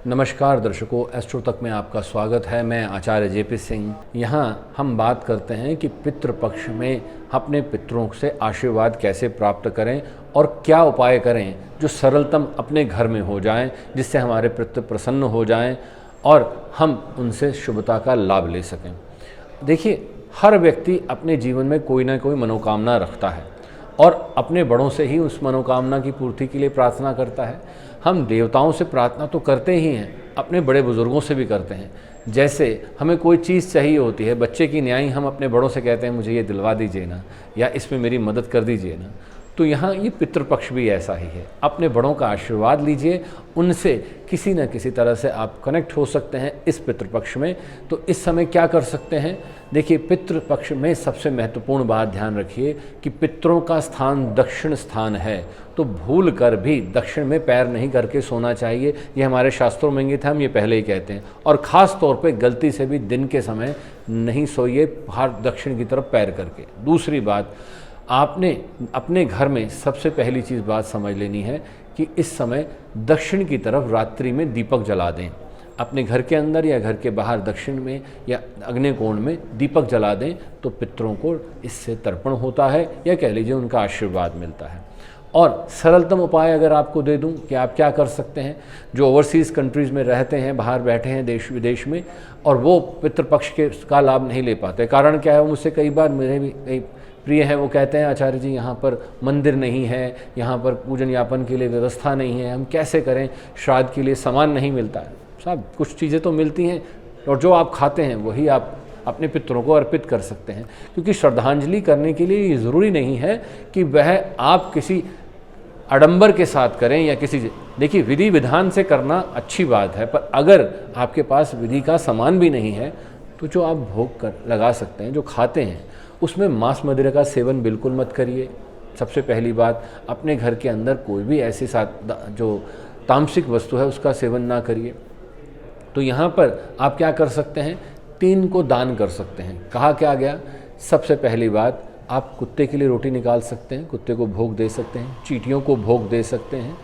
नमस्कार दर्शकों, एस्ट्रो तक में आपका स्वागत है। मैं आचार्य जेपी सिंह। यहाँ हम बात करते हैं कि पितृपक्ष में अपने पितरों से आशीर्वाद कैसे प्राप्त करें और क्या उपाय करें जो सरलतम अपने घर में हो जाएं, जिससे हमारे पितृ प्रसन्न हो जाएं और हम उनसे शुभता का लाभ ले सकें। देखिए, हर व्यक्ति अपने जीवन में कोई ना कोई मनोकामना रखता है और अपने बड़ों से ही उस मनोकामना की पूर्ति के लिए प्रार्थना करता है। हम देवताओं से प्रार्थना तो करते ही हैं, अपने बड़े बुजुर्गों से भी करते हैं। जैसे हमें कोई चीज़ चाहिए होती है, बच्चे की न्याय हम अपने बड़ों से कहते हैं मुझे ये दिलवा दीजिए ना, या इसमें मेरी मदद कर दीजिए ना। तो यहाँ ये पितृपक्ष भी ऐसा ही है। अपने बड़ों का आशीर्वाद लीजिए, उनसे किसी न किसी तरह से आप कनेक्ट हो सकते हैं इस पितृपक्ष में। तो इस समय क्या कर सकते हैं? देखिए, पितृपक्ष में सबसे महत्वपूर्ण बात ध्यान रखिए कि पितरों का स्थान दक्षिण स्थान है, तो भूल कर भी दक्षिण में पैर नहीं करके सोना चाहिए। ये हमारे शास्त्रों में इंगित है, हम ये पहले ही कहते हैं। और ख़ास तौर पे गलती से भी दिन के समय नहीं सोइए बाहर दक्षिण की तरफ पैर करके। दूसरी बात, आपने अपने घर में सबसे पहली चीज़ बात समझ लेनी है कि इस समय दक्षिण की तरफ रात्रि में दीपक जला दें। अपने घर के अंदर या घर के बाहर दक्षिण में या अग्निकोण में दीपक जला दें तो पितरों को इससे तर्पण होता है, या कह लीजिए उनका आशीर्वाद मिलता है। और सरलतम उपाय अगर आपको दे दूं कि आप क्या कर सकते हैं, जो ओवरसीज़ कंट्रीज़ में रहते हैं, बाहर बैठे हैं देश विदेश में, और वो पितृपक्ष का लाभ नहीं ले पाते। कारण क्या है? वो मुझसे कई बार, मेरे भी कई प्रिय हैं, वो कहते हैं आचार्य जी यहाँ पर मंदिर नहीं है, यहाँ पर पूजन यापन के लिए व्यवस्था नहीं है, हम कैसे करें? श्राद्ध के लिए सामान नहीं मिलता है। साहब, कुछ चीज़ें तो मिलती हैं और जो आप खाते हैं वही आप अपने पितरों को अर्पित कर सकते हैं। क्योंकि श्रद्धांजलि करने के लिए ये ज़रूरी नहीं है कि वह आप किसी आडंबर के साथ करें या किसी, देखिए विधि विधान से करना अच्छी बात है, पर अगर आपके पास विधि का सामान भी नहीं है तो जो आप भोग कर लगा सकते हैं, जो खाते हैं, उसमें मांस मदिरा का सेवन बिल्कुल मत करिए। सबसे पहली बात, अपने घर के अंदर कोई भी ऐसी जो तामसिक वस्तु है उसका सेवन ना करिए। तो यहाँ पर आप क्या कर सकते हैं? 3 को दान कर सकते हैं। कहा क्या गया? सबसे पहली बात, आप कुत्ते के लिए रोटी निकाल सकते हैं, कुत्ते को भोग दे सकते हैं, चींटियों को भोग दे सकते हैं,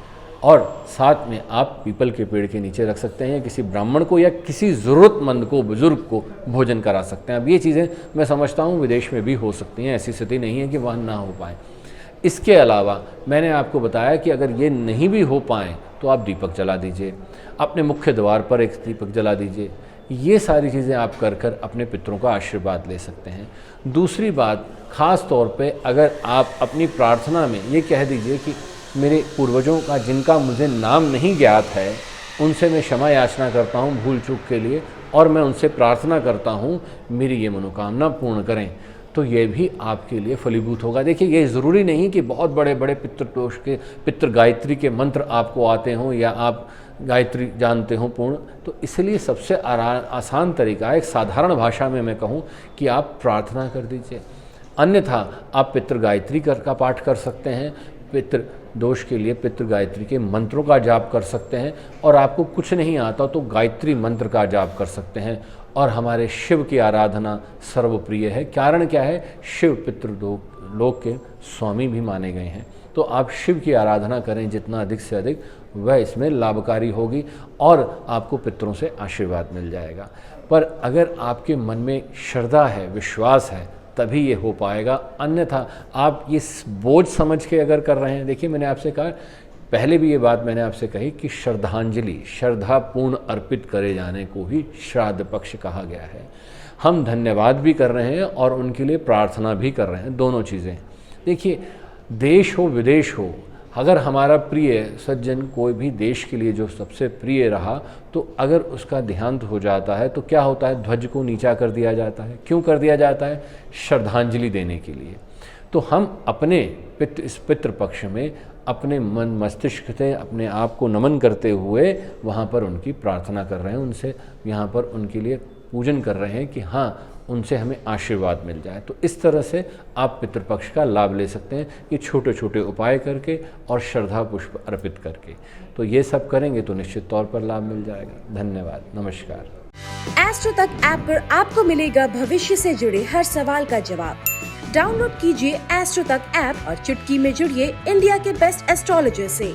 और साथ में आप पीपल के पेड़ के नीचे रख सकते हैं, या किसी ब्राह्मण को या किसी ज़रूरतमंद को, बुजुर्ग को भोजन करा सकते हैं। अब ये चीज़ें मैं समझता हूँ विदेश में भी हो सकती हैं, ऐसी स्थिति नहीं है कि वहाँ ना हो पाए। इसके अलावा मैंने आपको बताया कि अगर ये नहीं भी हो पाए तो आप दीपक जला दीजिए, अपने मुख्य द्वार पर एक दीपक जला दीजिए। ये सारी चीज़ें आप कर कर अपने पितरों का आशीर्वाद ले सकते हैं। दूसरी बात, ख़ास तौर पे अगर आप अपनी प्रार्थना में ये कह दीजिए कि मेरे पूर्वजों का जिनका मुझे नाम नहीं ज्ञात है, उनसे मैं क्षमा याचना करता हूँ भूल चूक के लिए, और मैं उनसे प्रार्थना करता हूँ मेरी ये मनोकामना पूर्ण करें, तो ये भी आपके लिए फलीभूत होगा। देखिए, ये ज़रूरी नहीं कि बहुत बड़े बड़े पितृदोष के पितृ गायत्री के मंत्र आपको आते हों या आप गायत्री जानते हो पूर्ण। तो इसलिए सबसे आसान तरीका, एक साधारण भाषा में मैं कहूँ कि आप प्रार्थना कर दीजिए। अन्यथा आप पितृ गायत्री का पाठ कर सकते हैं, पितृ दोष के लिए पितृ गायत्री के मंत्रों का जाप कर सकते हैं, और आपको कुछ नहीं आता तो गायत्री मंत्र का जाप कर सकते हैं। और हमारे शिव की आराधना सर्वप्रिय है। कारण क्या है? शिव पितृलोक के स्वामी भी माने गए हैं। तो आप शिव की आराधना करें जितना अधिक से अधिक, वह इसमें लाभकारी होगी और आपको पितरों से आशीर्वाद मिल जाएगा। पर अगर आपके मन में श्रद्धा है, विश्वास है, तभी ये हो पाएगा। अन्यथा आप ये बोझ समझ के अगर कर रहे हैं, देखिए मैंने आपसे कहा पहले भी, ये बात मैंने आपसे कही कि श्रद्धांजलि, श्रद्धापूर्ण अर्पित करे जाने को ही श्राद्ध पक्ष कहा गया है। हम धन्यवाद भी कर रहे हैं और उनके लिए प्रार्थना भी कर रहे हैं, दोनों चीज़ें। देखिए, देश हो विदेश हो, अगर हमारा प्रिय सज्जन कोई भी देश के लिए जो सबसे प्रिय रहा, तो अगर उसका देहांत हो जाता है तो क्या होता है? ध्वज को नीचा कर दिया जाता है। क्यों कर दिया जाता है? श्रद्धांजलि देने के लिए। तो हम अपने इस पितृपक्ष में अपने मन मस्तिष्क से अपने आप को नमन करते हुए वहाँ पर उनकी प्रार्थना कर रहे हैं, उनसे यहाँ पर उनके लिए पूजन कर रहे हैं कि हाँ, उनसे हमें आशीर्वाद मिल जाए। तो इस तरह से आप पितृपक्ष का लाभ ले सकते हैं, ये छोटे छोटे उपाय करके और श्रद्धा पुष्प अर्पित करके। तो ये सब करेंगे तो निश्चित तौर पर लाभ मिल जाएगा। धन्यवाद, नमस्कार। एस्ट्रो तक ऐप पर आपको मिलेगा भविष्य से जुड़े हर सवाल का जवाब। डाउनलोड कीजिए एस्ट्रो तक ऐप और चुटकी में जुड़िए इंडिया के बेस्ट एस्ट्रोलॉजर से।